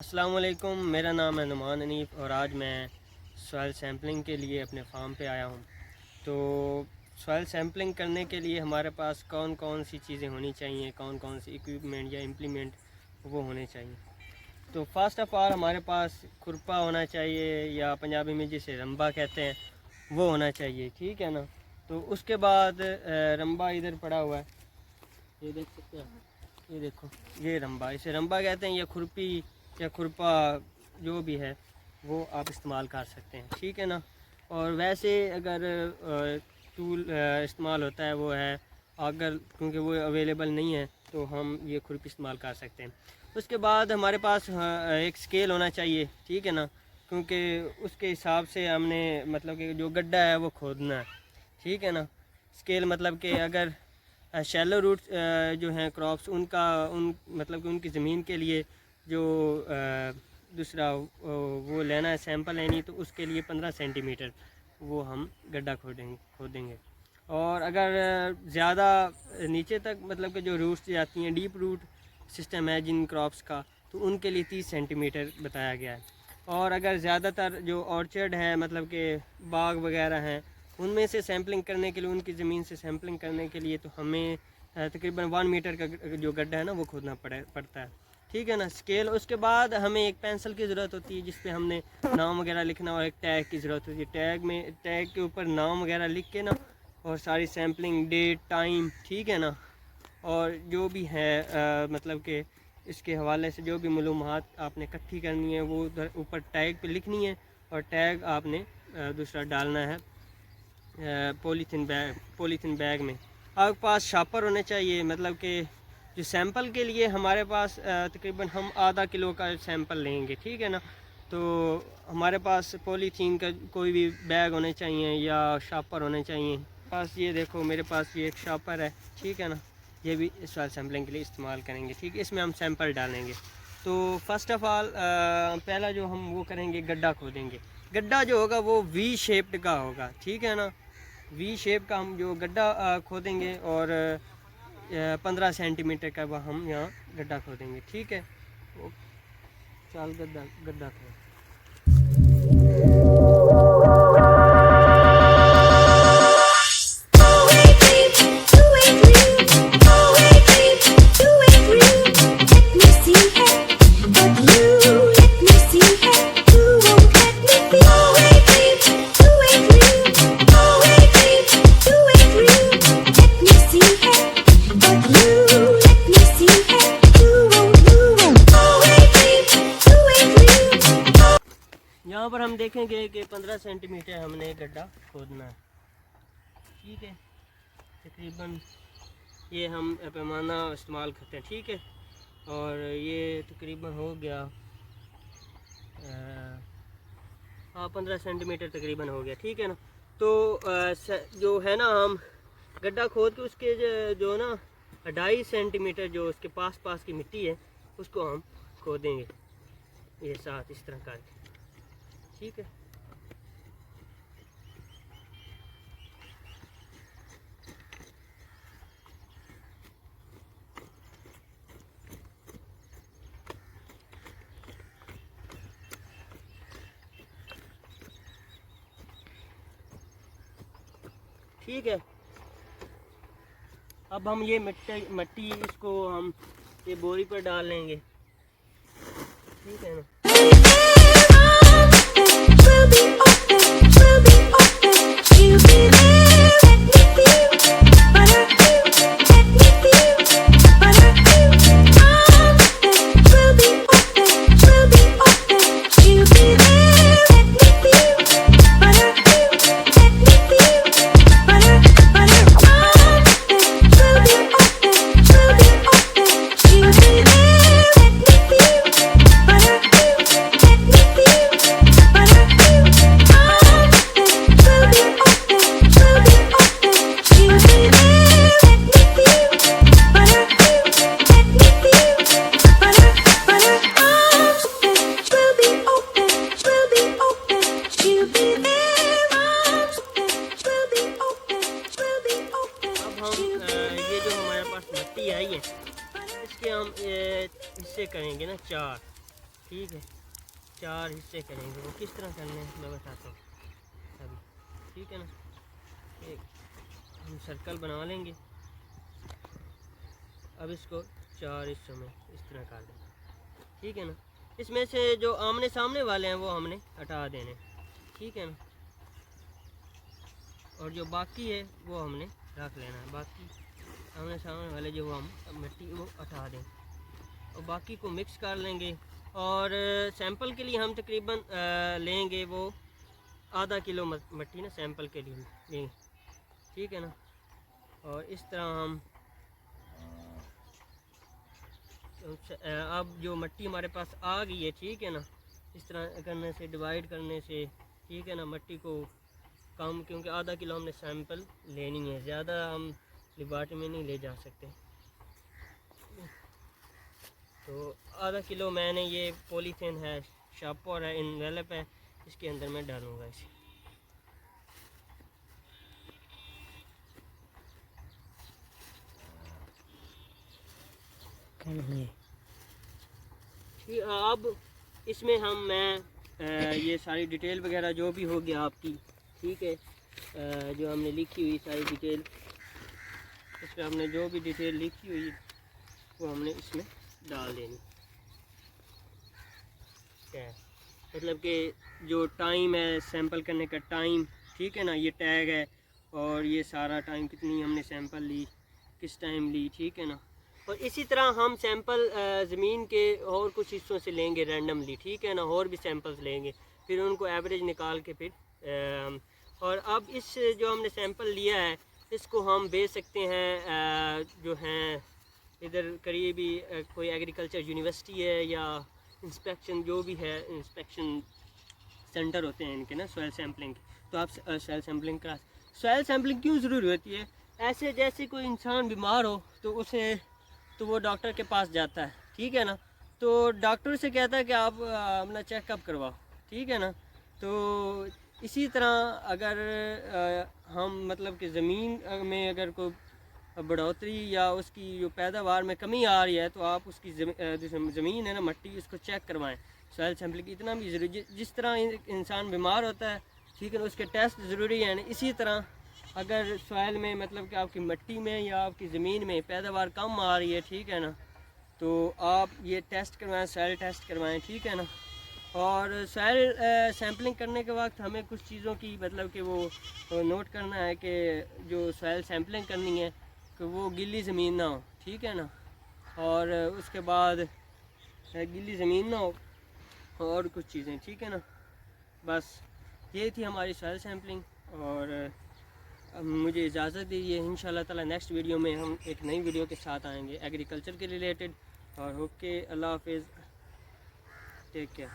अस्सलाम वालेकुम, मेरा नाम है नुमान हनीफ़ और आज मैं सॉइल सैम्पलिंग के लिए अपने फार्म पे आया हूँ। तो सॉइल सैम्पलिंग करने के लिए हमारे पास कौन कौन सी चीज़ें होनी चाहिए, कौन कौन सी इक्विपमेंट या इम्प्लीमेंट वो होने चाहिए। तो फर्स्ट ऑफ़ ऑल हमारे पास खुरपा होना चाहिए या पंजाबी में जिसे रंबा कहते हैं वो होना चाहिए, ठीक है ना। तो उसके बाद रंबा इधर पड़ा हुआ है, ये देख सकते हैं, ये देखो, ये रंबा, इसे रंबा कहते हैं या खुरपी या खुरपा जो भी है वो आप इस्तेमाल कर सकते हैं, ठीक है ना। और वैसे अगर टूल इस्तेमाल होता है वो है अगर, क्योंकि वो अवेलेबल नहीं है तो हम ये खुरपी इस्तेमाल कर सकते हैं। उसके बाद हमारे पास एक स्केल होना चाहिए, ठीक है ना, क्योंकि उसके हिसाब से हमने मतलब कि जो गड्ढा है वो खोदना है, ठीक है ना। स्केल मतलब कि अगर शैलो रूट जो हैं क्रॉप्स उन मतलब कि उनकी ज़मीन के लिए जो दूसरा वो लेना है, सैंपल लेनी, तो उसके लिए 15 सेंटीमीटर वो हम गड्ढा खोदेंगे। और अगर ज़्यादा नीचे तक मतलब कि जो रूट्स जाती हैं, डीप रूट सिस्टम है जिन क्रॉप्स का, तो उनके लिए 30 सेंटीमीटर बताया गया है। और अगर ज़्यादातर जो ऑर्चर्ड है मतलब कि बाग वगैरह हैं उनमें से सैम्पलिंग करने के लिए, उनकी ज़मीन से सैम्पलिंग करने के लिए तो हमें तकरीबन 1 मीटर का जो गड्ढा है ना वो खोदना पड़ता है, ठीक है ना। स्केल, उसके बाद हमें एक पेंसिल की ज़रूरत होती है जिस पे हमने नाम वगैरह लिखना, और एक टैग की ज़रूरत होती है। टैग के ऊपर नाम वगैरह लिख के ना, और सारी सैम्पलिंग डेट टाइम, ठीक है ना, और जो भी है मतलब कि इसके हवाले से जो भी मालूमात आपने इकट्ठी करनी है वो उधर ऊपर टैग पे लिखनी है। और टैग आपने दूसरा डालना है पॉलीथीन बैग में। आपके पास शापर होने चाहिए, मतलब कि जो सैंपल के लिए हमारे पास तकरीबन हम आधा किलो का सैंपल लेंगे, ठीक है ना। तो हमारे पास पॉलीथीन का कोई भी बैग होने चाहिए या शापर होने चाहिए। पास ये देखो, मेरे पास ये एक शापर है, ठीक है ना, ये भी सॉइल सैम्पलिंग के लिए इस्तेमाल करेंगे, ठीक है। इसमें हम सैंपल डालेंगे। तो फर्स्ट ऑफ़ ऑल पहला जो हम वो करेंगे, गड्ढा खोदेंगे। गड्ढा जो होगा वो वी शेप्ड का होगा, ठीक है ना। वी शेप का हम जो गड्ढा खोदेंगे और 15 सेंटीमीटर का वह हम यहाँ गड्ढा खोदेंगे, ठीक है। चाल गड्ढा खोद। यहाँ पर हम देखेंगे कि 15 सेंटीमीटर हमने गड्ढा खोदना है, ठीक है। तकरीबन ये हम पैमाना इस्तेमाल करते हैं, ठीक है। और ये तकरीबन हो गया 15 सेंटीमीटर तकरीबन हो गया, ठीक है ना। तो जो है ना, हम गड्ढा खोद के उसके जो ना 2.5 सेंटीमीटर जो उसके पास की मिट्टी है उसको हम खोदेंगे, ये साथ इस तरह करके, ठीक है। ठीक है, अब हम ये मिट्टी इसको हम ये बोरी पर डाल लेंगे, ठीक है ना। ठीक है, 4 हिस्से करेंगे। वो किस तरह करने हैं मैं बताता हूँ अभी, ठीक है ना। एक हम सर्कल बना लेंगे। अब इसको 4 हिस्सों में इस तरह कर देंगे, ठीक है ना। इसमें से जो आमने सामने वाले हैं वो हमने हटा देने, ठीक है ना। और जो बाकी है वो हमने रख लेना है। बाकी आमने सामने वाले जो हम मिट्टी वो हटा दें और बाकी को मिक्स कर लेंगे। और सैंपल के लिए हम तकरीबन लेंगे वो आधा किलो मिट्टी ना सैंपल के लिए लेंगे, ठीक है ना। और इस तरह हम अब जो मिट्टी हमारे पास आ गई है, ठीक है ना, इस तरह करने से डिवाइड करने से, ठीक है ना, मिट्टी को कम, क्योंकि आधा किलो हमने सैंपल लेनी है, ज़्यादा हम लेबॉरेटरी में नहीं ले जा सकते। तो आधा किलो मैंने ये पॉलीथीन है, शापर है, इनवेलप है, इसके अंदर मैं डालूँगा इसे। अब इसमें मैं ये सारी डिटेल वगैरह जो भी होगी आपकी, ठीक है, जो हमने लिखी हुई सारी डिटेल, इसमें हमने जो भी डिटेल लिखी हुई वो हमने इसमें डाल देनी है। मतलब कि जो टाइम है सैंपल करने का टाइम, ठीक है ना, ये टैग है और ये सारा टाइम कितनी हमने सैंपल ली, किस टाइम ली, ठीक है ना। और इसी तरह हम सैंपल ज़मीन के और कुछ हिस्सों से लेंगे रैंडमली, ठीक है ना, और भी सैंपल्स लेंगे, फिर उनको एवरेज निकाल के फिर और अब इस जो हमने सैंपल लिया है इसको हम भेज सकते हैं जो हैं इधर करीबी कोई एग्रीकल्चर यूनिवर्सिटी है या इंस्पेक्शन जो भी है, इंस्पेक्शन सेंटर होते हैं इनके ना सॉइल सैम्पलिंग के, तो आप सॉइल सैम्पलिंग करा। सॉइल सैम्पलिंग क्यों ज़रूरी होती है? ऐसे जैसे कोई इंसान बीमार हो तो उसे तो वो डॉक्टर के पास जाता है, ठीक है ना, तो डॉक्टर से कहता है कि आप अपना चेकअप करवाओ, ठीक है ना। तो इसी तरह अगर हम मतलब कि ज़मीन में अगर कोई बढ़ोतरी या उसकी जो पैदावार में कमी आ रही है तो आप उसकी ज़मीन है ना, मिट्टी, इसको चेक करवाएं। सॉइल सैम्पलिंग इतना भी ज़रूरी, जिस तरह इंसान बीमार होता है, ठीक है ना, उसके टेस्ट ज़रूरी है ना, इसी तरह अगर सॉइल में मतलब कि आपकी मिट्टी में या आपकी ज़मीन में पैदावार कम आ रही है, ठीक है ना, तो आप ये टेस्ट करवाएं, सॉइल टेस्ट करवाएं, ठीक है ना। और सॉइल सैम्पलिंग करने के वक्त हमें कुछ चीज़ों की मतलब कि वो नोट करना है कि जो सॉइल सैम्पलिंग करनी है कि वो गीली ज़मीन ना हो, ठीक है ना, और उसके बाद गीली ज़मीन ना हो और कुछ चीज़ें, ठीक है ना। बस ये थी हमारी सॉइल सैम्पलिंग। और मुझे इजाज़त दीजिए, इंशाल्लाह ताला नेक्स्ट वीडियो में हम एक नई वीडियो के साथ आएंगे एग्रीकल्चर के रिलेटेड। और ओके, अल्लाह हाफिज़, टेक केयर।